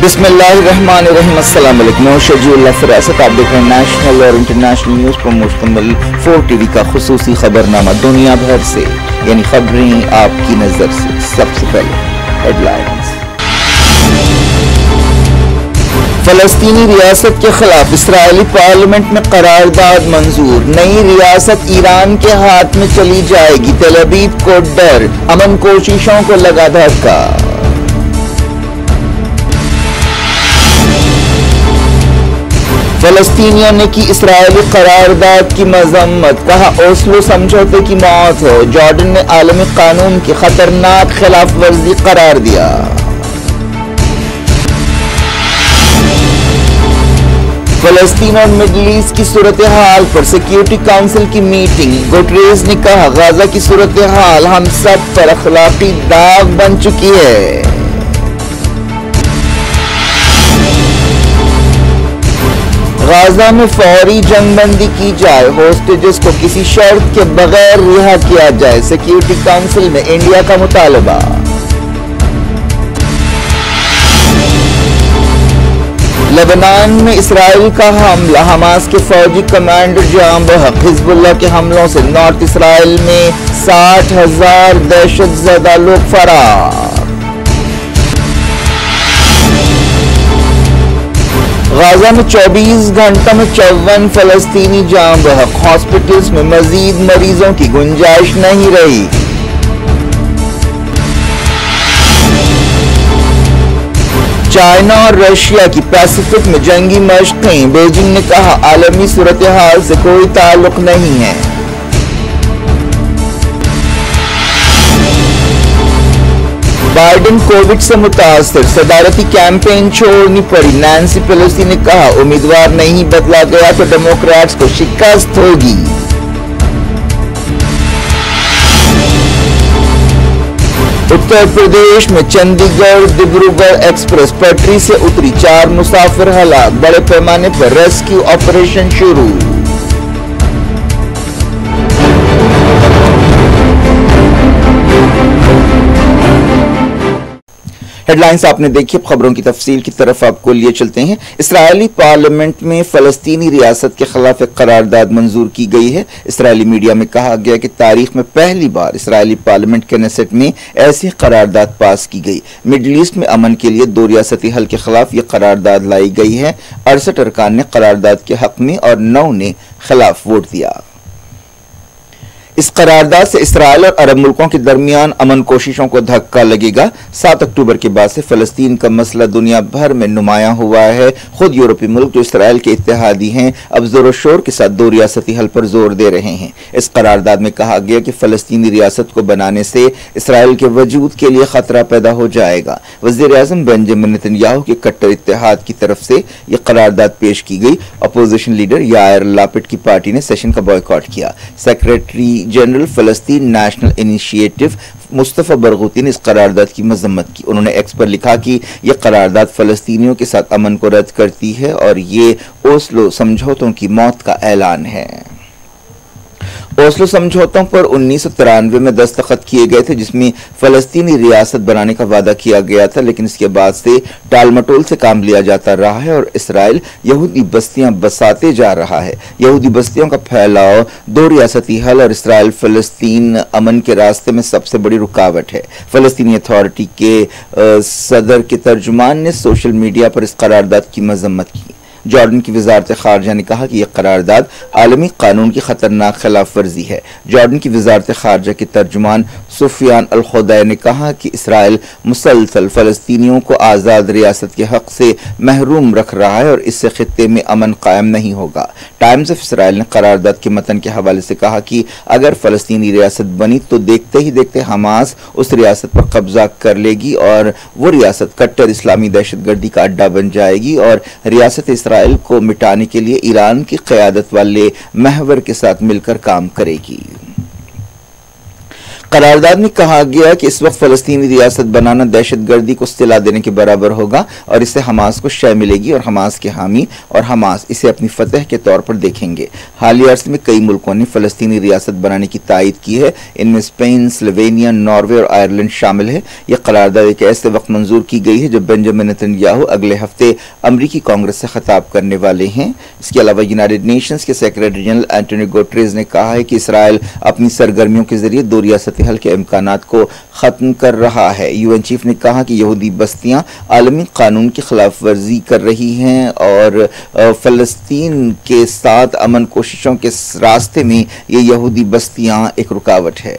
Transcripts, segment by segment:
बिस्मिल्लाहिर्रहमानिर्रहीम। अस्सलाम वालेकुम। शजीउल्लाह फिरासत, आप देख रहे हैं नेशनल और इंटरनेशनल न्यूज पर मुश्तमिल 4 टीवी का खुसूसी खबरनामा दुनिया भर से, यानी खबरें आपकी नजर से। सबसे पहले हेडलाइंस। फलस्तीनी रियासत के खिलाफ इसराइली पार्लियामेंट में करारदाद मंजूर। नई रियासत ईरान के हाथ में चली जाएगी। तेल अवीव को डर, अमन कोशिशों को लगा धक्का। फलस्तीनियों ने की इसराइली करारदाद की मजम्मत, कहा ओस्लो समझौते की मौत है। जॉर्डन ने आलमी कानून की खतरनाक खिलाफ वर्जी करार दिया। फलस्तीन और मिडल ईस्ट की सूरत हाल पर सिक्योरिटी काउंसिल की मीटिंग। गुटरेस ने कहा गाजा की सूरत हाल हम सब पर अखलाकी दाग बन चुकी है। गाजा में फौरी जंगबंदी की जाए, होस्टेजेस को किसी शर्त के बगैर रिहा किया जाए। सिक्योरिटी काउंसिल में इंडिया का मुतालबा। लेबनान में इसराइल का हमला, हमास के फौजी कमांडर जाम बहक। हिजबुल्लाह के हमलों से नॉर्थ इसराइल में 60,000 दहशतजदा लोग फरार। गाजा में 24 घंटों में 54 फलस्तीनी जाम बहक। हॉस्पिटल्स में मजीद मरीजों की गुंजाइश नहीं रही। चाइना और रशिया की पैसिफिक में जंगी मशक़ें। बीजिंग ने कहा आलमी सूरत हाल से कोई ताल्लुक नहीं है। बाइडेन कोविड से मुतासर, सदारती कैंपेन छोड़नी पड़ी। नैन्सी पेलोसी ने कहा उम्मीदवार नहीं बदला गया तो डेमोक्रेट्स को शिकस्त होगी। उत्तर प्रदेश में चंडीगढ़ डिब्रूगढ़ एक्सप्रेस पटरी से उतरी, 4 मुसाफिर हलाक। बड़े पैमाने पर रेस्क्यू ऑपरेशन शुरू। हेडलाइंस आपने देखी। खबरों की तफसील की तरफ आपको लिए चलते हैं। इसराइली पार्लियामेंट में फलस्तीनी रियासत के खिलाफ एक करारदाद मंजूर की गई है। इसराइली मीडिया में कहा गया कि तारीख में पहली बार इसराइली पार्लियामेंट केनेसेट में ऐसी करारदाद पास की गई। मिडल ईस्ट में अमन के लिए 2 रियासती हल के खिलाफ यह करारदाद लाई गई है। 68 अरकान ने करारदाद के हक में और 9 ने खिलाफ वोट दिया। इस करारदाद से इसराइल और अरब मुल्कों के दरमियान अमन कोशिशों को धक्का लगेगा। 7 अक्टूबर के बाद से फलस्तीन का मसला दुनिया भर में नुमायां हुआ है। खुद यूरोपीय मुल्क जो इसराइल के इत्तेहादी हैं अब जोर शोर के साथ 2 रियासती हल पर जोर दे रहे हैं। इस करारदाद में कहा गया कि फलस्तीनी रियासत को बनाने से इसराइल के वजूद के लिए खतरा पैदा हो जाएगा। वज़ीर आज़म बेंजामिन नेतन्याहू के कट्टर इत्तेहाद की तरफ से यह करारदाद पेश की गई। अपोजिशन लीडर यायर लापिड की पार्टी ने सेशन का बॉयकॉट किया। सेक्रेटरी जनरल फलस्तीन नेशनल इनिशिएटिव मुस्तफा बरगूती ने इस करारदाद की मजम्मत की। उन्होंने एक्स पर लिखा कि यह करारदाद फलस्तीनियों के साथ अमन को रद्द करती है और ये ओस्लो समझौतों की मौत का ऐलान है। ओस्लो समझौतों पर 1993 में दस्तखत किए गए थे, जिसमें फलस्तीनी रियासत बनाने का वादा किया गया था, लेकिन इसके बाद से टालमटोल से काम लिया जाता रहा है और इसराइल यहूदी बस्तियां बसाते जा रहा है। यहूदी बस्तियों का फैलाव 2 रियासती हल और इसराइल फलस्तीन अमन के रास्ते में सबसे बड़ी रुकावट है। फलस्तीनी अथॉरिटी के सदर के तर्जुमान ने सोशल मीडिया पर इस करारदाद की मजम्मत की। जॉर्डन की वजारत खारजा ने कहा कि यह करारदाद आलमी कानून की खतरनाक खिलाफ वर्जी है। जॉर्डन की वजारत खारजा के तर्जुमान सुफियान अल खुदैर ने कहा कि इसराइल मुसलसल फलस्तीनियों को आज़ाद रियासत के हक से महरूम रख रहा है और इससे खित्ते में अमन कायम नहीं होगा। टाइम्स ऑफ इसराइल ने करारदाद के मतन के हवाले से कहा कि अगर फलस्तीनी रियासत बनी तो देखते ही देखते हमास उस रियासत पर कब्जा कर लेगी और वो रियासत कट्टर इस्लामी दहशतगर्दी का अड्डा बन जाएगी और रियासत इसराइल को मिटाने के लिए ईरान की क़यादत वाले महवर के साथ मिलकर काम करेगी। करारदाद में कहा गया कि इस वक्त फलस्तीनी रियासत बनाना दहशतगर्दी को सिला देने के बराबर होगा और इससे हमास को शय मिलेगी और हमास के हामी और हमास इसे अपनी फतह के तौर पर देखेंगे। हालिया अरसे में कई मुल्कों ने फलस्तीनी रियासत बनाने की तायद की है। इनमें स्पेन, स्लोवेनिया, नॉर्वे और आयरलैंड शामिल है। यह करारदाद एक ऐसे वक्त मंजूर की गई है जब बेंजामिन नेतन्याहू अगले हफ्ते अमरीकी कांग्रेस से खिताब करने वाले हैं। इसके अलावा यूनाइटेड नेशंस के सेक्रेटरी जनरल एंटोनियो गुटेरेस ने कहा है कि इसराइल अपनी सरगर्मियों के जरिए दो रियासती हल के इम्कानात को खत्म कर रहा है। यूएन चीफ ने कहा कि यहूदी बस्तियां आलमी कानून की खिलाफ वर्जी कर रही हैं और फलस्तीन के साथ अमन कोशिशों के रास्ते में ये यहूदी बस्तियां एक रुकावट है।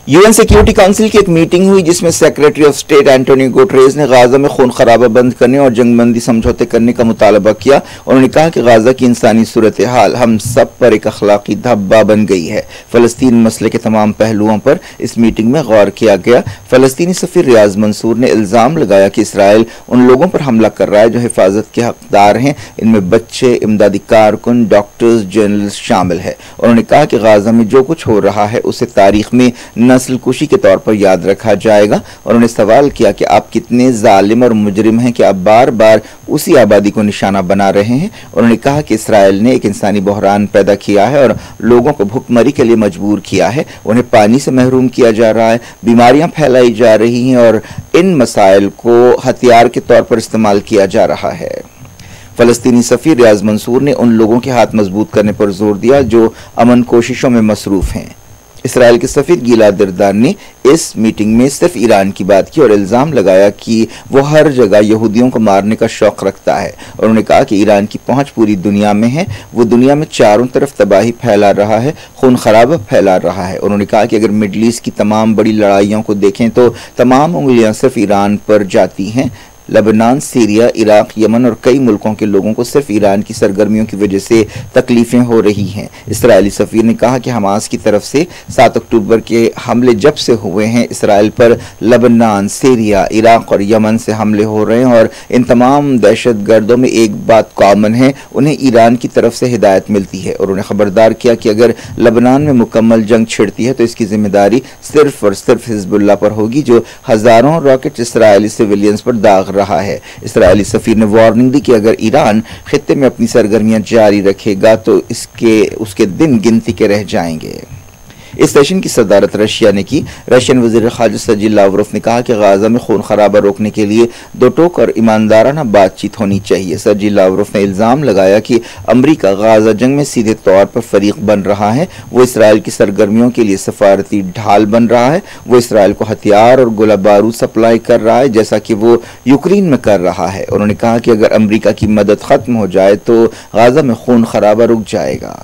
यूएन सिक्योरिटी काउंसिल की एक मीटिंग हुई जिसमें secretary of state Antonio Guterres ने गाजा में खून खराबा बंद करने और जंगबंदी समझौते करने का मुतालबा किया। उन्होंने कहा कि गाजा की इंसानी सूरत हाल हम सब पर एक अखलाकी धब्बा बन गई है। फलस्तीन मसले के तमाम पहलुओं पर इस मीटिंग में गौर किया गया। फलस्तीनी सफीर रियाज मंसूर ने इल्जाम लगाया कि इसराइल उन लोगों पर हमला कर रहा है जो हिफाजत के हकदार हैं। इनमें बच्चे, इमदादी कारकुन, डॉक्टर्स, जर्नलिस्ट शामिल है। उन्होंने कहा कि गाजा में जो कुछ हो रहा है उसे तारीख में नस्ल कुशी के तौर पर याद रखा जाएगा। उन्होंने सवाल किया कि आप कितने जालिम और मुजरिम हैं कि आप बार बार उसी आबादी को निशाना बना रहे हैं। उन्होंने कहा कि इसराइल ने एक इंसानी बहरान पैदा किया है और लोगों को भुखमरी के लिए मजबूर किया है। उन्हें पानी से महरूम किया जा रहा है, बीमारियां फैलाई जा रही हैं और इन मसाइल को हथियार के तौर पर इस्तेमाल किया जा रहा है। फलस्तीनी सफीर रियाज मंसूर ने उन लोगों के हाथ मजबूत करने पर जोर दिया जो अमन कोशिशों में मसरूफ हैं। इसराइल के सफीर गिलाद एरदान ने इस मीटिंग में सिर्फ ईरान की बात की और इल्जाम लगाया कि वो हर जगह यहूदियों को मारने का शौक रखता है। उन्होंने कहा कि ईरान की पहुंच पूरी दुनिया में है, वो दुनिया में चारों तरफ तबाही फैला रहा है, खून खराबा फैला रहा है। उन्होंने कहा कि अगर मिडल ईस्ट की तमाम बड़ी लड़ाइयों को देखें तो तमाम उंगलियां सिर्फ ईरान पर जाती हैं। लेबनान, सीरिया, इराक, यमन और कई मुल्कों के लोगों को सिर्फ ईरान की सरगर्मियों की वजह से तकलीफें हो रही हैं। इसराइली सफीर ने कहा कि हमास की तरफ से 7 अक्टूबर के हमले जब से हुए हैं इसराइल पर लेबनान, सीरिया, इराक और यमन से हमले हो रहे हैं और इन तमाम दहशत गर्दों में एक बात कॉमन है, उन्हें ईरान की तरफ से हिदायत मिलती है। और उन्हें खबरदार किया कि अगर लेबनान में मुकम्मल जंग छिड़ती है तो इसकी जिम्मेदारी सिर्फ और सिर्फ हिजबुल्लाह पर होगी जो हजारों रॉकेट इसराइली सिविलियंस पर दाग रहा है। इसराइली सफीर ने वार्निंग दी कि अगर ईरान खित्ते में अपनी सरगर्मियां जारी रखेगा तो उसके दिन गिनती के रह जाएंगे। इस सेशन की सदारत रशिया ने की। रशियन वजीर खारजा सर्जी लावरोफ ने कहा कि गाजा में खून खराबा रोकने के लिए दो टोक और ईमानदाराना बातचीत होनी चाहिए। सर्जी लावरोफ ने इल्जाम लगाया कि अमरीका गाजा जंग में सीधे तौर पर फरीक बन रहा है, वो इसराइल की सरगर्मियों के लिए सफारती ढाल बन रहा है, वो इसराइल को हथियार और गोला बारूद सप्लाई कर रहा है जैसा कि वो यूक्रेन में कर रहा है। उन्होंने कहा कि अगर अमरीका की मदद खत्म हो जाए तो गाजा में खून खराबा रुक जाएगा।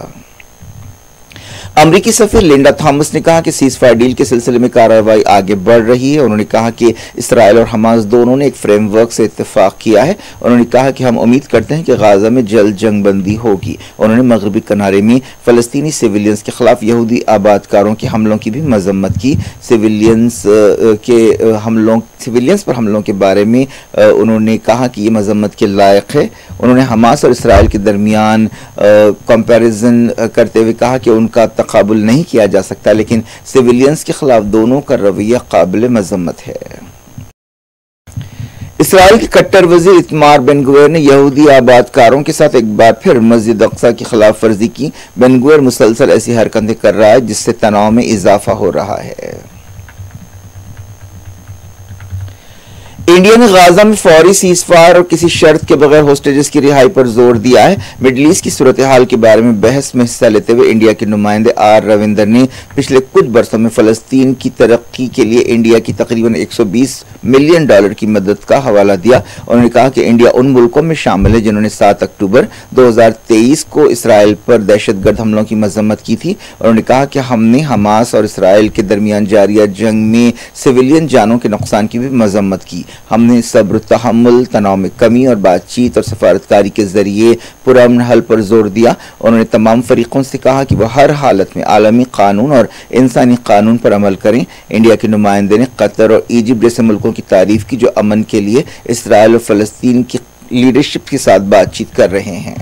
अमरीकी सफीर लिंडा थॉमस ने कहा कि सीजफायर डील के सिलसिले में कार्रवाई आगे बढ़ रही है। उन्होंने कहा कि इसराइल और हमास दोनों ने एक फ्रेमवर्क से इत्तेफाक किया है। उन्होंने कहा कि हम उम्मीद करते हैं कि गाजा में जल्द जंगबंदी होगी। उन्होंने मगरबी किनारे में फलस्तीनी सिविलियंस के खिलाफ यहूदी आबादकारों के हमलों की भी मजम्मत की। सिविलियंस पर हमलों के बारे में उन्होंने कहा कि ये मजम्मत के लायक है। उन्होंने हमास और इसराइल के दरमियान कंपैरिजन करते हुए कहा कि उनका तकाबुल नहीं किया जा सकता, लेकिन सिविलियंस के खिलाफ दोनों का रवैया काबिल मजम्मत है। इसराइल के कट्टर वजीर इतमार बेन गुवेर ने यहूदी आबादकारों के साथ एक बार फिर मस्जिद अक्सा की खिलाफ वर्जी की। बेन गुवेर मुसलसल ऐसी हरकतें कर रहा है जिससे तनाव में इजाफा हो रहा है। इंडिया ने गाजा में फौरी सीजफायर और किसी शर्त के बगैर होस्टेजेस की रिहाई पर जोर दिया है। मिडल ईस्ट की सूरत हाल के बारे में बहस में हिस्सा लेते हुए इंडिया के नुमाइंदे आर रविंदर ने पिछले कुछ बरसों में फलस्तीन की तरक्की के लिए इंडिया की तकरीबन $120 मिलियन की मदद का हवाला दिया। उन्होंने कहा कि इंडिया उन मुल्कों में शामिल है जिन्होंने 7 अक्टूबर 2023 को इसराइल पर दहशतगर्द हमलों की मजम्मत की थी। उन्होंने कहा कि हमने हमास और इसराइल के दरमियान जारी जंग में सिविलियन जानों के नुकसान की भी मजम्मत की। हमने सब्र, तहम्मुल, तनाव में कमी और बातचीत और सफारतकारी के जरिए पुरअमन हल पर जोर दिया। उन्होंने तमाम फरीकों से कहा कि वह हर हालत में आलमी कानून और इंसानी कानून पर अमल करें। इंडिया के नुमाइंदे ने कतर और इजिप्ट जैसे मुल्कों की तारीफ की जो अमन के लिए इसराइल और फलस्तीन की लीडरशिप के साथ बातचीत कर रहे हैं।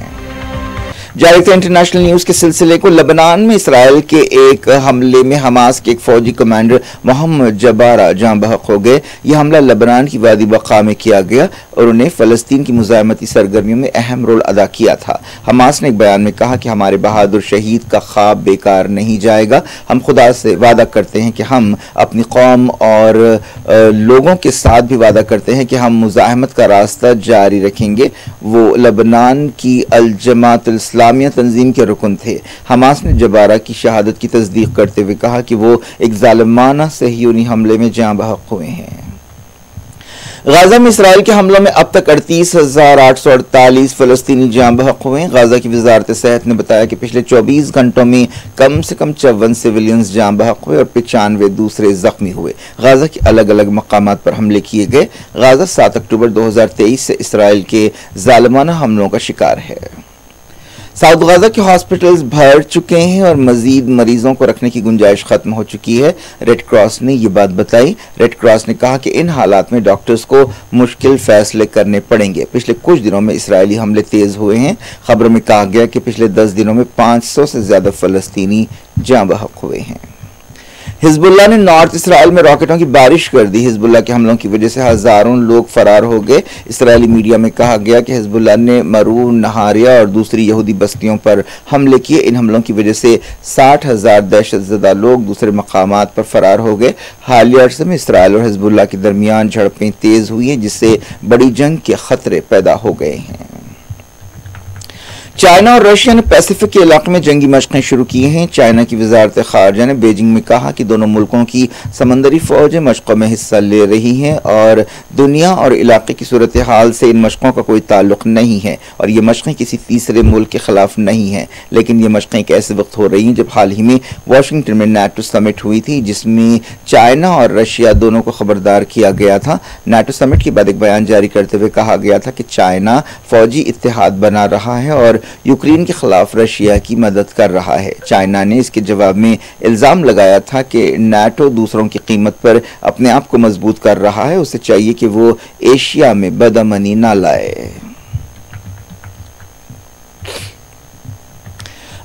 जारी थे इंटरनेशनल न्यूज के सिलसिले को। लबनान में इसराइल के एक हमले में हमास के एक फौजी कमांडर मोहम्मद जबारा जान बहक हो गए। यह हमला लबनान की वादी बका में किया गया और उन्हें फलस्तीन की मुजाहमती सरगर्मियों में अहम रोल अदा किया था। हमास ने एक बयान में कहा कि हमारे बहादुर शहीद का ख्वाब बेकार नहीं जाएगा। हम खुदा से वादा करते हैं कि हम अपनी कौम और लोगों के साथ भी वादा करते हैं कि हम मुजाहमत का रास्ता जारी रखेंगे। वो लबनान की अल जमात इस्लामिया तंजीम के रुकन थे। हमास ने जबारा की शहादत की तस्दीक करते हुए कहा कि वो एक जालिमाना सहयूनी हमले में जाँ बहक हुए हैं। गाजा में इसराइल के हमलों में अब तक 38,848 फलस्तीनी जाँ बहक हुए हैं। गाजा की वजारत सेहत ने बताया कि पिछले 24 घंटों में कम से कम 54 सिविलियंस जाँ बहक हुए और 95 दूसरे जख्मी हुए। गाजा के अलग अलग मकामात पर हमले किए गए। गाजा 7 अक्टूबर 2023 से इसराइल के जालिमाना हमलों का शिकार है। साउथ गाजा के हॉस्पिटल्स भर चुके हैं और मजीद मरीजों को रखने की गुंजाइश खत्म हो चुकी है। रेड क्रॉस ने ये बात बताई। रेड क्रॉस ने कहा कि इन हालात में डॉक्टर्स को मुश्किल फैसले करने पड़ेंगे। पिछले कुछ दिनों में इसराइली हमले तेज हुए हैं। खबरों में कहा गया कि पिछले 10 दिनों में 500 से ज्यादा फलस्तीनी जाँ बहक हुए हैं। हिजबुल्लाह ने नॉर्थ इसराइल में रॉकेटों की बारिश कर दी। हिजबुल्लाह के हमलों की वजह से हजारों लोग फरार हो गए। इसराइली मीडिया में कहा गया कि हिजबुल्लाह ने मरू, नहारिया और दूसरी यहूदी बस्तियों पर हमले किए। इन हमलों की वजह से 60,000 दहशतजदा लोग दूसरे मकामात पर फरार हो गए। हालिया अरसे में इसराइल और हिजबुल्लाह के दरमियान झड़पें तेज हुई हैं, जिससे बड़ी जंग के खतरे पैदा हो गए हैं। चाइना और रशिया ने पैसिफिक के इलाके में जंगी मशक़ें शुरू की हैं। चाइना की वजारत खारजा ने बीजिंग में कहा कि दोनों मुल्कों की समंदरी फौजें मशक़ों में हिस्सा ले रही हैं और दुनिया और इलाके की सूरत हाल से इन मशक़ों का कोई ताल्लुक नहीं है और ये मशक़ें किसी तीसरे मुल्क के खिलाफ नहीं हैं। लेकिन ये मशक़ें एक ऐसे वक्त हो रही हैं जब हाल ही में वाशिंगटन में नाटो समिट हुई थी, जिसमें चाइना और रशिया दोनों को खबरदार किया गया था। नाटो समिट के बाद एक बयान जारी करते हुए कहा गया था कि चाइना फौजी इत्तेहाद बना रहा है और यूक्रेन के खिलाफ रशिया की मदद कर रहा है। चाइना ने इसके जवाब में इल्जाम लगाया था कि नाटो दूसरों की कीमत पर अपने आप को मजबूत कर रहा है। उसे चाहिए कि वो एशिया में बदअमनी ना लाए।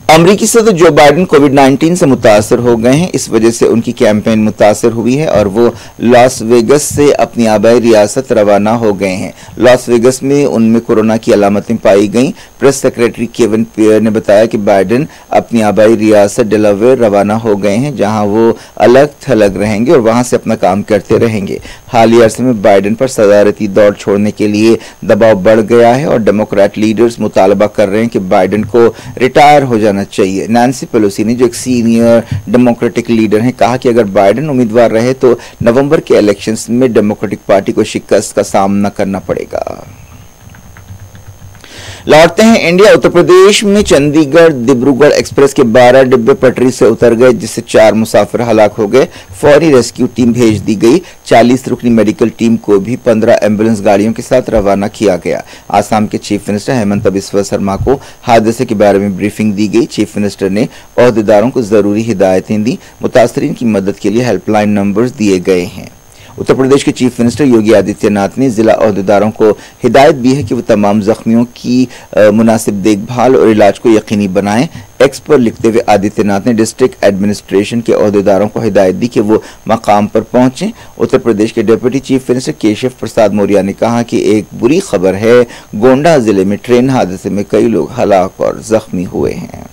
अमरीकी सदर जो बाइडेन कोविड-19 से मुतासर हो गए हैं। इस वजह से उनकी कैंपेन मुतासर हुई है और वो लॉस वेगस से अपनी आबाई रियासत रवाना हो गए हैं। लॉस वेगस में उनमें कोरोना की अलामतें पाई गईं। प्रेस सेक्रेटरी केविन पियर ने बताया कि बाइडेन अपनी आबाई रियासत डेलावेयर रवाना हो गए हैं, जहां वो अलग थलग रहेंगे और वहां से अपना काम करते रहेंगे। हालिया अरसे में बाइडेन पर सदारती दौड़ छोड़ने के लिए दबाव बढ़ गया है और डेमोक्रेट लीडर्स मुतालबा कर रहे हैं कि बाइडेन को रिटायर हो जाना चाहिए। नैंसी पेलोसी ने, जो एक सीनियर डेमोक्रेटिक लीडर हैं, कहा कि अगर बाइडेन उम्मीदवार रहे तो नवंबर के इलेक्शंस में डेमोक्रेटिक पार्टी को शिकस्त का सामना करना पड़ेगा। लौटते हैं इंडिया। उत्तर प्रदेश में चंडीगढ़ डिब्रूगढ़ एक्सप्रेस के 12 डिब्बे पटरी से उतर गए, जिससे 4 मुसाफिर हलाक हो गए। फौरी रेस्क्यू टीम भेज दी गई। 40 रुकनी मेडिकल टीम को भी 15 एम्बुलेंस गाड़ियों के साथ रवाना किया गया। आसाम के चीफ मिनिस्टर हेमंत बिस्वा शर्मा को हादसे के बारे में ब्रीफिंग दी गई। चीफ मिनिस्टर ने ओहदेदारों को जरूरी हिदायतें दी। मुतासरीन की मदद के लिए हेल्पलाइन नंबर्स दिए गए हैं। उत्तर प्रदेश के चीफ मिनिस्टर योगी आदित्यनाथ ने जिला ओहदेदारों को हिदायत दी है कि वो तमाम जख्मियों की मुनासिब देखभाल और इलाज को यकीनी बनाएं। एक्स पर लिखते हुए आदित्यनाथ ने डिस्ट्रिक्ट एडमिनिस्ट्रेशन के ओहदेदारों को हिदायत दी कि वो मकाम पर पहुंचें। उत्तर प्रदेश के deputy chief minister Keshav Prasad Maurya ने कहा कि एक बुरी खबर है, गोंडा जिले में ट्रेन हादसे में कई लोग हलाक और जख्मी हुए हैं।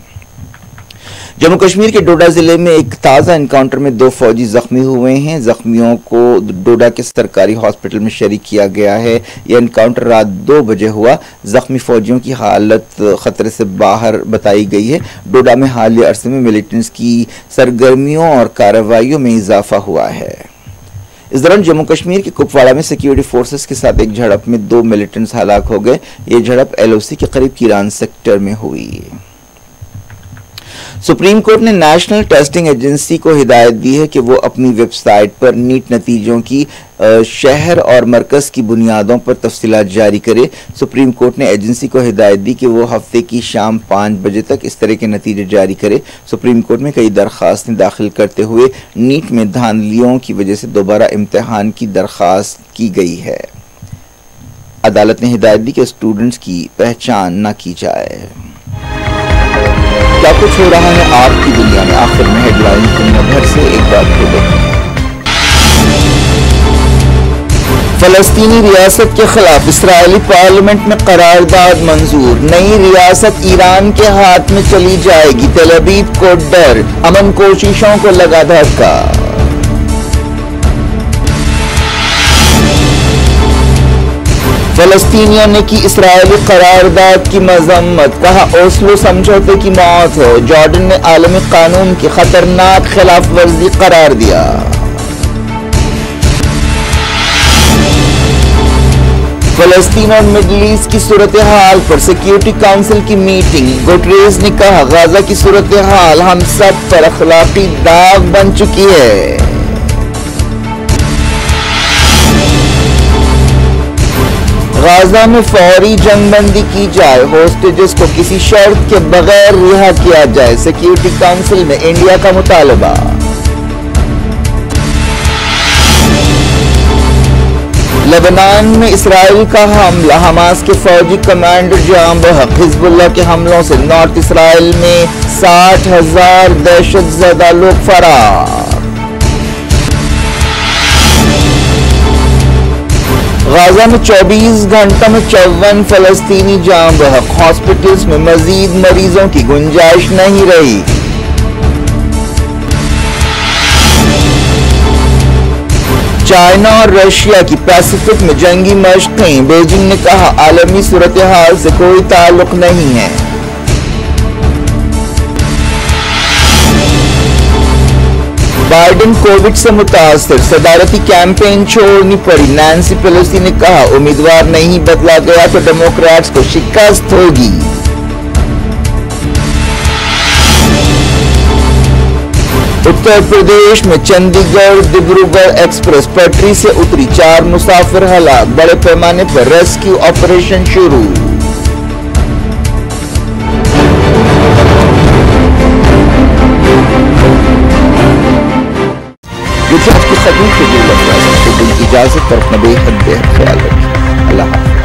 जम्मू कश्मीर के डोडा जिले में एक ताज़ा एनकाउंटर में 2 फौजी जख्मी हुए हैं। जख्मियों को डोडा के सरकारी हॉस्पिटल में शरीक किया गया है। यह एनकाउंटर रात 2 बजे हुआ। जख्मी फौजियों की हालत खतरे से बाहर बताई गई है। डोडा में हालिया अरसे में मिलिटेंट्स की सरगर्मियों और कार्रवाइयों में इजाफा हुआ है। इस दौरान जम्मू कश्मीर के कुपवाड़ा में सिक्योरिटी फोर्सेस के साथ एक झड़प में 2 मिलिटेंट्स हलाक हो गए। ये झड़प LOC के करीब किरान सेक्टर में हुई। सुप्रीम कोर्ट ने नेशनल टेस्टिंग एजेंसी को हिदायत दी है कि वो अपनी वेबसाइट पर नीट नतीजों की शहर और मरकज की बुनियादों पर तफसीलात जारी करे। सुप्रीम कोर्ट ने एजेंसी को हिदायत दी कि वो हफ्ते की शाम 5 बजे तक इस तरह के नतीजे जारी करे। सुप्रीम कोर्ट में कई दरखास्तें दाखिल करते हुए नीट में धांधलियों की वजह से दोबारा इम्तिहान की दरखास्त की गई है। अदालत ने हिदायत दी कि स्टूडेंट्स की पहचान न की जाए। क्या कुछ हो रहा है आपकी दुनिया में, आखिर में हेडलाइन दुनिया भर से एक बार फिर देखें। फलस्तीनी रियासत के खिलाफ इस्राएली पार्लियामेंट में करारदाद मंजूर, नई रियासत ईरान के हाथ में चली जाएगी, तेल अवीव को डर, अमन कोशिशों को लगा धक्का। फलस्तीनियों ने की इस्राएली करारदाद की मजम्मत, कहा ओस्लो समझौते की मौत है, जॉर्डन ने आलमी कानून की खतरनाक खिलाफ वर्जी करार दिया। फलस्तीन और मिडल ईस्ट की सूरत हाल पर सिक्योरिटी काउंसिल की मीटिंग, गुटरेस ने कहा गाजा की सूरत हाल हम सब पर अखलाकी दाग बन चुकी है। गाजा में फौरी जंगबंदी की जाए, होस्टेजेस को किसी शर्त के बगैर रिहा किया जाए, सिक्योरिटी काउंसिल में इंडिया का मुतालबा। लेबनान में इसराइल का हमला, हमास के फौजी कमांडर जाम बहक, हिजबुल्लाह के हमलों से नॉर्थ इसराइल में 60,000 दहशतजदा लोग फरार। गाजा में 24 घंटों में 54 फलस्तीनी जाम बहक, हॉस्पिटल्स में मजीद मरीजों की गुंजाइश नहीं रही। चाइना और रशिया की पैसिफिक में जंगी मशक़ें, बीजिंग ने कहा आलमी सूरत हाल से कोई ताल्लुक नहीं है। बाइडेन कोविड से मुतासर, सदारती कैंपेन छोड़नी पड़ी, नैन्सी पेलोसी ने कहा उम्मीदवार नहीं बदला गया तो डेमोक्रेट्स को शिकस्त होगी। उत्तर प्रदेश में चंडीगढ़ डिब्रूगढ़ एक्सप्रेस पटरी से उतरी, 4 मुसाफिर हलाक, बड़े पैमाने पर रेस्क्यू ऑपरेशन शुरू। ये आज की खबरों से जुड़ी इजाजत पर अपना बेहद ख्याल रखें। अल्लाह हाफ़िज़।